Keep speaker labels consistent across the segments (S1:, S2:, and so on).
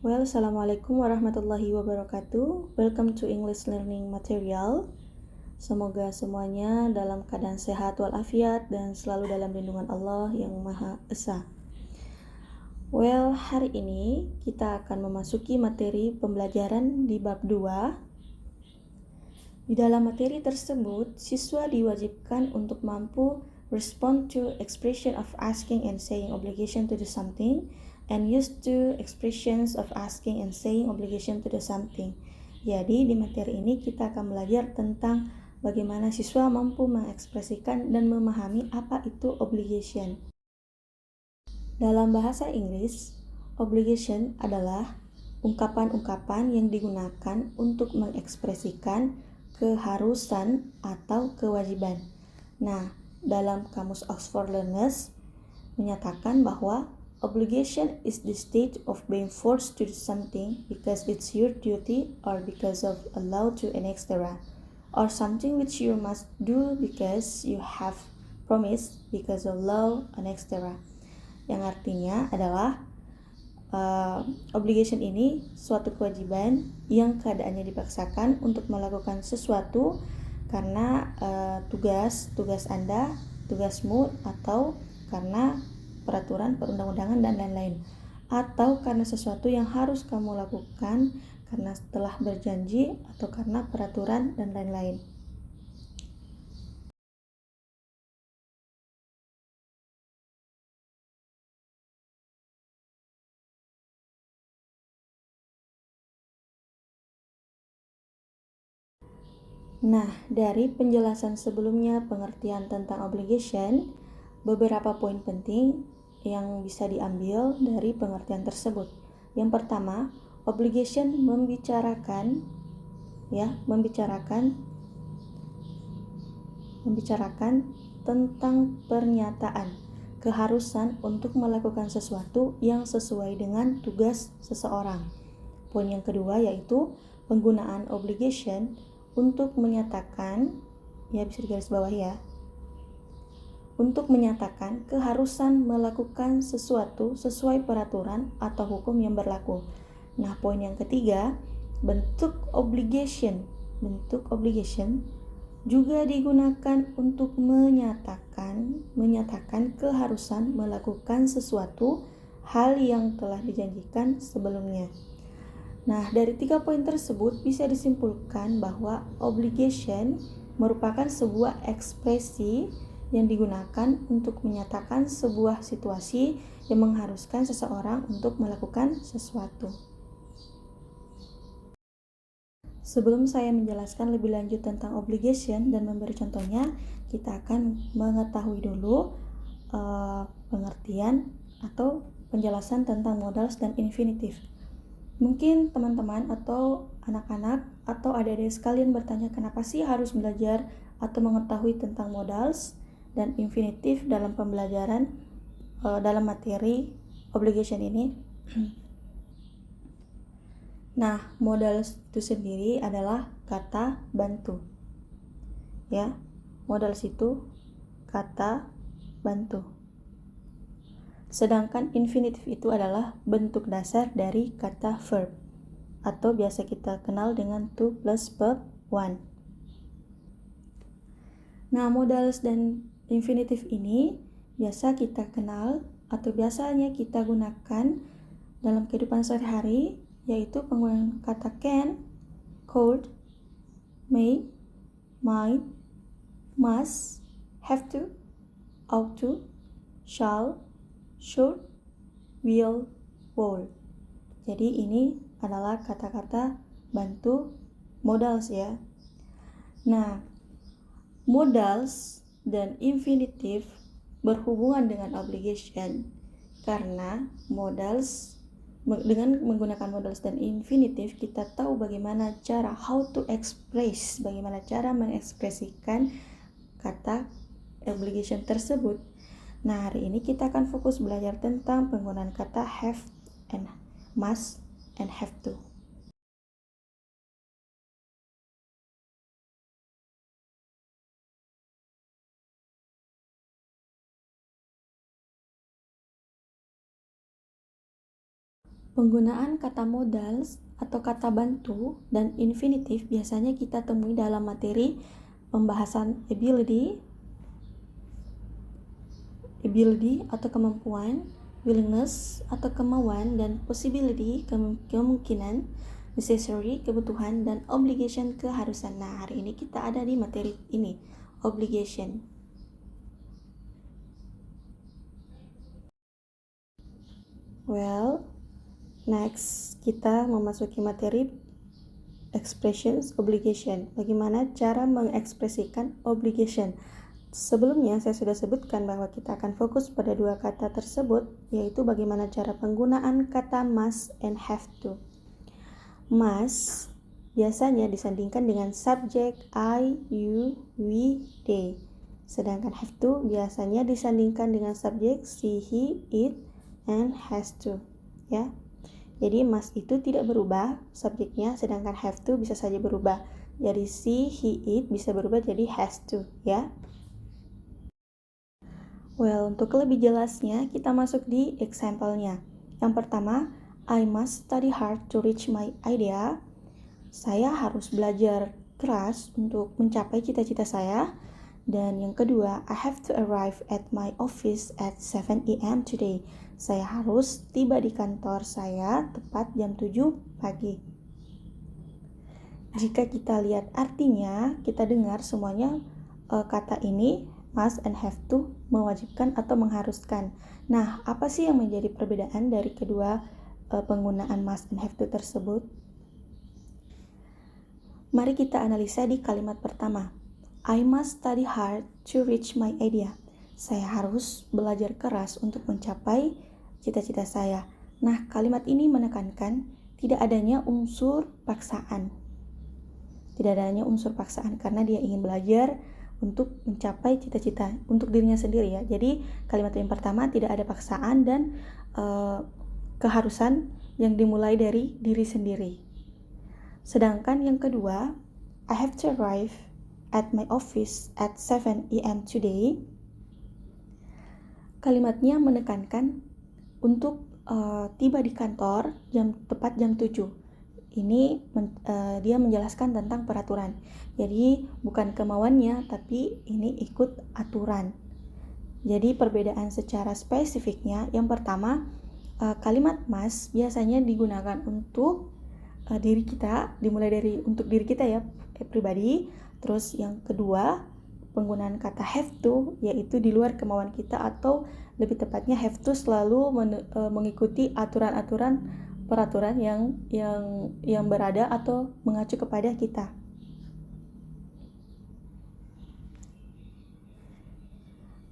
S1: Assalamualaikum warahmatullahi wabarakatuh. Welcome to English Learning Material. Semoga semuanya dalam keadaan sehat walafiat dan selalu dalam lindungan Allah yang Maha Esa. Hari ini kita akan memasuki materi pembelajaran di bab 2. Di dalam materi tersebut, siswa diwajibkan untuk mampu respond to expression of asking and saying obligation to do something and used to expressions of asking and saying obligation to do something. Jadi di materi ini kita akan belajar tentang bagaimana siswa mampu mengekspresikan dan memahami apa itu obligation. Dalam bahasa Inggris, obligation adalah ungkapan-ungkapan yang digunakan untuk mengekspresikan keharusan atau kewajiban. Nah, dalam kamus Oxford Learners menyatakan bahwa obligation is the state of being forced to do something because it's your duty or because of a law to an extra, or something which you must do because you have promised because of law an extra. Yang artinya adalah obligation ini suatu kewajiban yang keadaannya dipaksakan untuk melakukan sesuatu karena tugas Anda, tugasmu, atau karena peraturan perundang-undangan dan lain-lain, atau karena sesuatu yang harus kamu lakukan karena telah berjanji atau karena peraturan dan lain-lain. Nah, dari penjelasan sebelumnya pengertian tentang obligation, beberapa poin penting yang bisa diambil dari pengertian tersebut. Yang pertama, obligation membicarakan tentang pernyataan keharusan untuk melakukan sesuatu yang sesuai dengan tugas seseorang. Poin yang kedua yaitu penggunaan obligation untuk menyatakan, bisa digarisbawahi ya, untuk menyatakan keharusan melakukan sesuatu sesuai peraturan atau hukum yang berlaku. Nah, poin yang ketiga, bentuk obligation juga digunakan untuk menyatakan keharusan melakukan sesuatu hal yang telah dijanjikan sebelumnya. Nah, dari 3 poin tersebut bisa disimpulkan bahwa obligation merupakan sebuah ekspresi yang digunakan untuk menyatakan sebuah situasi yang mengharuskan seseorang untuk melakukan sesuatu. Sebelum saya menjelaskan lebih lanjut tentang obligation dan memberi contohnya, kita akan mengetahui dulu pengertian atau penjelasan tentang modals dan infinitif. Mungkin teman-teman atau anak-anak atau adik-adik sekalian bertanya, kenapa sih harus belajar atau mengetahui tentang modals dan infinitif dalam pembelajaran dalam materi obligation ini? Nah, modals itu sendiri adalah kata bantu. Ya, modals itu kata bantu. Sedangkan infinitif itu adalah bentuk dasar dari kata verb atau biasa kita kenal dengan to plus verb one. Nah, modals dan infinitif ini biasa kita kenal atau biasanya kita gunakan dalam kehidupan sehari-hari, yaitu penggunaan kata can, could, may, might, must, have to, ought to, shall, should, will, would. Jadi ini adalah kata-kata bantu modals ya. Nah, modals dan infinitif berhubungan dengan obligation karena dengan menggunakan modals dan infinitif kita tahu bagaimana cara bagaimana cara mengekspresikan kata obligation tersebut. Nah, hari ini kita akan fokus belajar tentang penggunaan kata have and must and have to. Penggunaan kata modal atau kata bantu dan infinitif biasanya kita temui dalam materi pembahasan ability atau kemampuan, willingness atau kemauan, dan possibility kemungkinan, necessary kebutuhan, dan obligation keharusan. Nah, hari ini kita ada di materi ini, obligation. Well, next kita memasuki materi expressions obligation. Bagaimana cara mengekspresikan obligation? Sebelumnya saya sudah sebutkan bahwa kita akan fokus pada dua kata tersebut, yaitu bagaimana cara penggunaan kata must and have to. Must biasanya disandingkan dengan subjek I, you, we, they. Sedangkan have to biasanya disandingkan dengan subjek she, he, it, and has to. Ya. Jadi must itu tidak berubah subjeknya, sedangkan have to bisa saja berubah. Jadi she, he, it bisa berubah jadi has to, ya. Well, untuk lebih jelasnya, kita masuk di example-nya. Yang pertama, I must study hard to reach my idea. Saya harus belajar keras untuk mencapai cita-cita saya. Dan yang kedua, I have to arrive at my office at 7 a.m. today. Saya harus tiba di kantor saya tepat jam 7 pagi. Jika kita lihat artinya, kita dengar semuanya kata ini must and have to mewajibkan atau mengharuskan. Nah, apa sih yang menjadi perbedaan dari kedua penggunaan must and have to tersebut? Mari kita analisa di kalimat pertama. I must study hard to reach my idea. Saya harus belajar keras untuk mencapai cita-cita saya. Nah, kalimat ini menekankan tidak adanya unsur paksaan. Tidak adanya unsur paksaan karena dia ingin belajar untuk mencapai cita-cita untuk dirinya sendiri, ya. Jadi kalimat yang pertama tidak ada paksaan dan keharusan yang dimulai dari diri sendiri. Sedangkan yang kedua, I have to arrive at my office at 7 a.m. today. Kalimatnya menekankan untuk tiba di kantor tepat jam 7. Ini dia menjelaskan tentang peraturan. Jadi bukan kemauannya, tapi ini ikut aturan. Jadi perbedaan secara spesifiknya, yang pertama, kalimat must biasanya digunakan untuk diri kita, dimulai dari untuk diri kita, ya, pribadi. Terus yang kedua, penggunaan kata have to, yaitu di luar kemauan kita, atau lebih tepatnya have to selalu mengikuti peraturan yang berada atau mengacu kepada kita.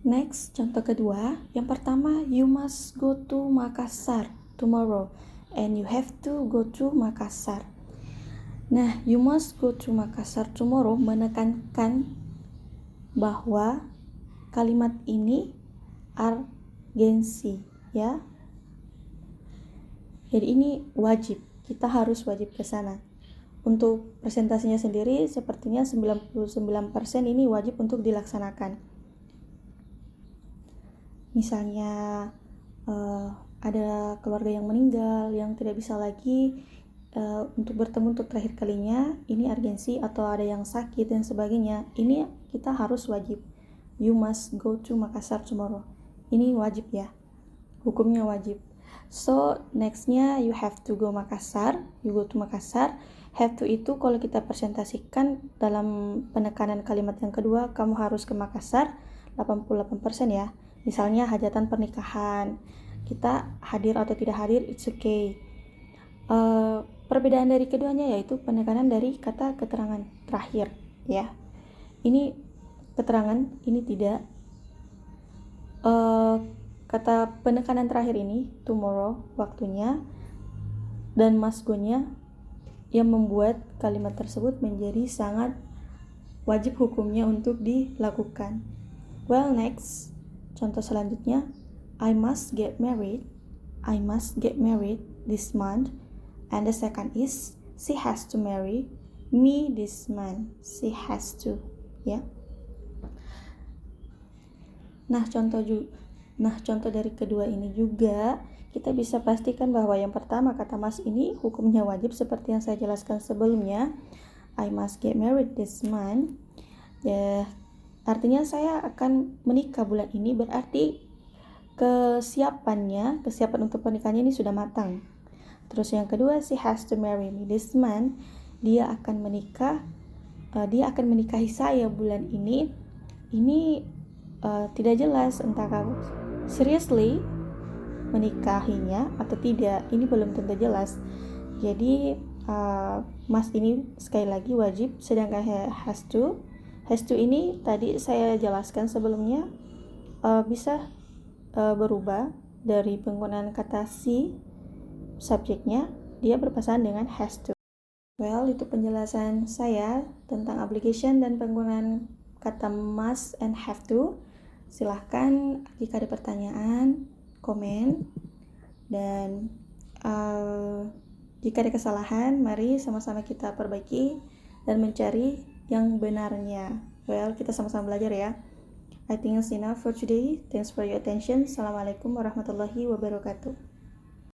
S1: Next, contoh kedua. Yang pertama, you must go to Makassar tomorrow and you have to go to Makassar. Nah, you must go to Makassar tomorrow menekankan bahwa kalimat ini urgensi, ya. Jadi ini wajib, kita harus wajib ke sana. Untuk presentasinya sendiri sepertinya 99% ini wajib untuk dilaksanakan. Misalnya ada keluarga yang meninggal, yang tidak bisa lagi untuk bertemu untuk terakhir kalinya, ini urgensi, atau ada yang sakit dan sebagainya, ini kita harus wajib. You must go to Makassar tomorrow. Ini wajib, ya, hukumnya wajib. So nextnya you have to go Makassar, you go to Makassar. Have to itu kalau kita presentasikan dalam penekanan kalimat yang kedua, kamu harus ke Makassar, 88%, ya. Misalnya hajatan pernikahan, kita hadir atau tidak hadir, it's okay. Perbedaan dari keduanya yaitu penekanan dari kata keterangan terakhir, ya. Ini keterangan, ini tidak. Kata penekanan terakhir ini tomorrow waktunya dan must go-nya yang membuat kalimat tersebut menjadi sangat wajib hukumnya untuk dilakukan. Well, next, contoh selanjutnya, I must get married this month. And the second is, she has to marry me this month. She has to, ya. Nah, contoh dari kedua ini juga kita bisa pastikan bahwa yang pertama kata must ini hukumnya wajib seperti yang saya jelaskan sebelumnya. I must get married this month. Ya, artinya saya akan menikah bulan ini, berarti kesiapan untuk pernikahannya ini sudah matang. Terus yang kedua, she has to marry me this month. Dia akan menikahi saya bulan ini. Ini tidak jelas entah seriously menikahinya atau tidak, ini belum tentu jelas. Jadi must ini sekali lagi wajib, sedangkan has to ini tadi saya jelaskan sebelumnya bisa berubah dari penggunaan kata si subjeknya, dia berpasangan dengan has to. Well, itu penjelasan saya tentang application dan penggunaan kata must and have to. Silahkan jika ada pertanyaan, komen, dan jika ada kesalahan, mari sama-sama kita perbaiki dan mencari yang benarnya. Well, kita sama-sama belajar ya. I think it's enough for today. Thanks for your attention. Assalamualaikum warahmatullahi wabarakatuh.